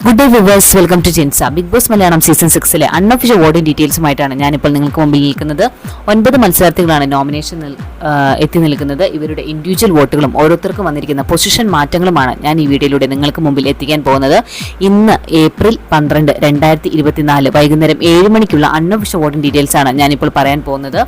Good day viewers, welcome to ജിൻസ. Bigg Boss Malayalam season 6 unofficial voting ഡീറ്റെയിൽസുമായിട്ടാണ് ഞാനിപ്പോൾ നിങ്ങൾക്ക് മുമ്പിൽ നിൽക്കുന്നത്. 9 മത്സരാർത്ഥികളാണ് നോമിനേഷൻ എത്തി നിൽക്കുന്നത്. ഇവരുടെ ഇൻഡിവിജ്വൽ വോട്ടുകളും ഓരോരുത്തർക്കും വന്നിരിക്കുന്ന പൊസിഷൻ മാറ്റങ്ങളുമാണ് ഞാൻ ഈ വീഡിയോയിലൂടെ നിങ്ങൾക്ക് മുമ്പിൽ എത്തിക്കാൻ പോകുന്നത്. ഇന്ന് ഏപ്രിൽ 12, 2024 വൈകുന്നേരം 7 മണിക്കുള്ള അൺഒഫീഷ്യൽ വോട്ടിംഗ് ഡീറ്റെയിൽസ് ആണ് ഞാനിപ്പോൾ പറയാൻ പോകുന്നത്.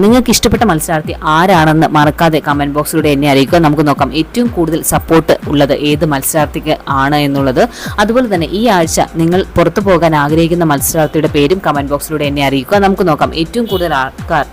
നിങ്ങൾക്ക് ഇഷ്ടപ്പെട്ട മത്സരാർത്ഥി ആരാണെന്ന് മറക്കാതെ കമന്റ് ബോക്സിലൂടെ എന്നെ അറിയിക്കുക. നമുക്ക് നോക്കാം ഏറ്റവും കൂടുതൽ സപ്പോർട്ട് ഉള്ളത് ഏത് മത്സരാർത്ഥിക്ക് ആണ് എന്നുള്ളത്. അതുപോലെ തന്നെ ഈ ആഴ്ച നിങ്ങൾ പുറത്തു പോകാൻ ആഗ്രഹിക്കുന്ന മത്സരാർത്ഥിയുടെ പേരും കമന്റ് ബോക്സിലൂടെ എന്നെ അറിയിക്കുക. നമുക്ക് നോക്കാം ഏറ്റവും കൂടുതൽ ആൾക്കാർ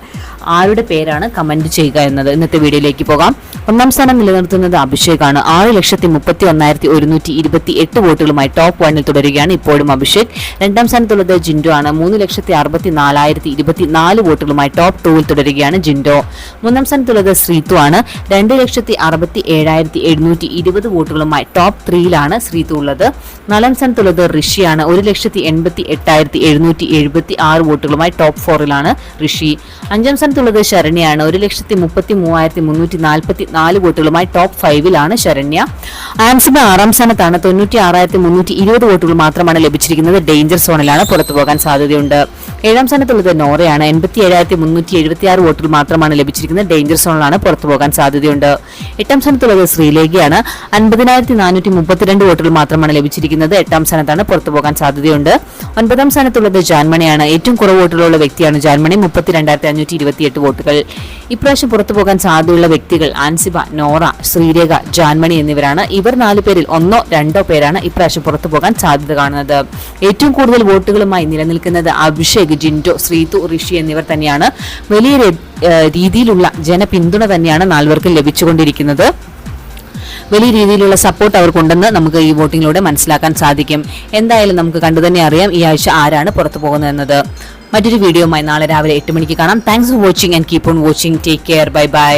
ആരുടെ പേരാണ് കമന്റ് ചെയ്യുക എന്നത്. ഇന്നത്തെ വീഡിയോയിലേക്ക് പോകാം. 1ാം സ്ഥാനം നിലനിർത്തുന്നത് അഭിഷേകാണ്. 6,31,128 വോട്ടുകളുമായി ടോപ്പ് 1 തുടരുകയാണ് ഇപ്പോഴും അഭിഷേക്. 2ാം സ്ഥാനത്തുള്ളത് ജിൻഡോ ആണ്. 3,64,024 വോട്ടുകളുമായി ടോപ്പ് 2 തുടരുകയാണ് ജിൻഡോ. 3ാം സ്ഥാനത്തുള്ളത് ശ്രീതു ആണ്. 2,67,720 വോട്ടുകളുമായി ടോപ്പ് 3 ശ്രീതു ഉള്ളത്. 4ാം സ്ഥാനത്തുള്ളത് ഋഷിയാണ്. 1,88,776 വോട്ടുകളുമായി ടോപ്പ് 4 ഋഷി. 5ാം സ്ഥാനത്തുള്ളത് ശരണ്യാണ്. 1,33,344 വോട്ടുകളുമായി ടോപ്പ് 5 ശരണ്യ. ആൻസിബ 6ാം സ്ഥാനത്താണ്. 96,320 വോട്ടുകൾ മാത്രമാണ് ലഭിച്ചിരിക്കുന്നത്. ഡേഞ്ചർ സോണിലാണ്, പുറത്തു പോകാൻ സാധ്യതയുണ്ട്. 7ാം സ്ഥാനത്തുള്ളത് നോറയാണ്. 87,376 വോട്ടുകൾ മാത്രമാണ് ലഭിച്ചിരിക്കുന്നത്. ഡേഞ്ചർ സോണിലാണ്, പുറത്തു പോകാൻ സാധ്യതയുണ്ട്. 8ാം സ്ഥാനത്തുള്ളത് ശ്രീലേഖയാണ്. 50,432 വോട്ടുകൾ മാത്രമാണ് ലഭിച്ചിരിക്കുന്നത്. 8ാം സ്ഥാനത്താണ്, പുറത്തു പോകാൻ സാധ്യതയുണ്ട്. 9ാം സ്ഥാനത്തുള്ളത് ജാൻമണിയാണ്. ഏറ്റവും കുറവ് വോട്ടുകളുള്ള വ്യക്തിയാണ് ജാൻമണി, 32,528 വോട്ടുകൾ. ഇപ്രാവശ്യം പുറത്തു പോകാൻ സാധ്യതയുള്ള വ്യക്തികൾ ആൻസിബ, നോറ, ശ്രീരേഖ, ജാൻമണി എന്നിവരാണ്. ഇവർ 4 പേരിൽ 1 or 2 പേരാണ് ഇപ്രാവശ്യം പുറത്തു പോകാൻ സാധ്യത കാണുന്നത്. ഏറ്റവും കൂടുതൽ വോട്ടുകളുമായി നിലനിൽക്കുന്നത് അഭിഷേക്, ജിൻഡോ, ശ്രീതു, ഋഷി എന്നിവർ തന്നെയാണ്. വലിയ രീതിയിലുള്ള ജനപിന്തുണ തന്നെയാണ് 4 പേർക്കും ലഭിച്ചുകൊണ്ടിരിക്കുന്നത്. വലിയ രീതിയിലുള്ള സപ്പോർട്ട് അവർക്കുണ്ടെന്ന് നമുക്ക് ഈ വോട്ടിങ്ങിലൂടെ മനസ്സിലാക്കാൻ സാധിക്കും. എന്തായാലും നമുക്ക് കണ്ടു തന്നെ അറിയാം ഈ ആഴ്ച ആരാണ് പുറത്തു പോകുന്നത് എന്നത്. മറ്റൊരു വീഡിയോയുമായി നാളെ രാവിലെ 8 മണിക്ക് കാണാം. Thanks for watching and keep on watching. Take care. Bye bye.